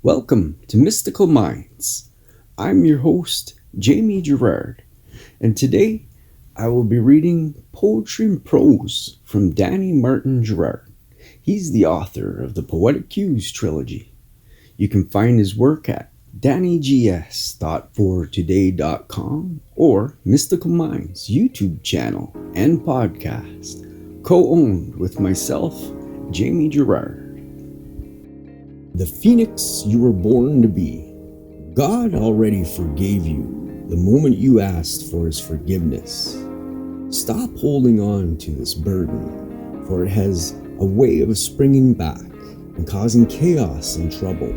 Welcome to Mystical Minds. I'm your host, Jamie Gerard, and today I will be reading poetry and prose from Danny Martin Gerard. He's the author of the Poetic Cues trilogy. You can find his work at dannygs.fortoday.com or Mystical Minds YouTube channel and podcast, co-owned with myself, Jamie Gerard. The phoenix you were born to be. God already forgave you the moment you asked for his forgiveness. Stop holding on to this burden, for it has a way of springing back and causing chaos and trouble.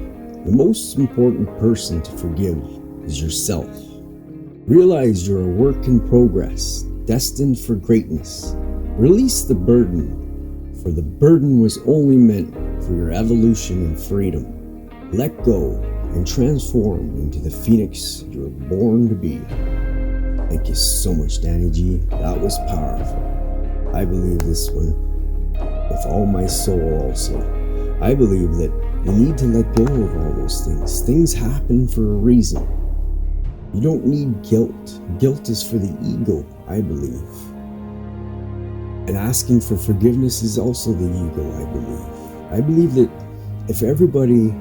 The most important person to forgive is yourself. Realize you're a work in progress, destined for greatness. Release the burden, for the burden was only meant for your evolution and freedom. Let go and transform into the phoenix you were born to be. Thank you so much, Danny G. That was powerful. I believe this one with all my soul also. I believe that you need to let go of all those things. Things happen for a reason. You don't need guilt. Guilt is for the ego, I believe. And asking for forgiveness is also the ego, I believe. I believe that if everybody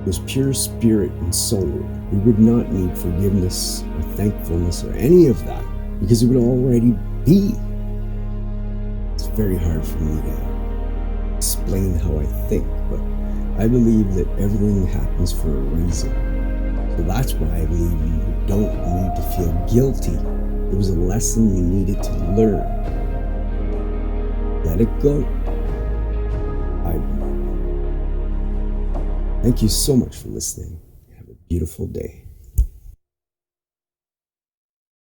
was pure spirit and soul, we would not need forgiveness or thankfulness or any of that, because it would already be. It's very hard for me to explain how I think, but I believe that everything happens for a reason. So that's why I believe you don't need to feel guilty. It was a lesson you needed to learn. Let it go. I believe. Thank you so much for listening. Have a beautiful day.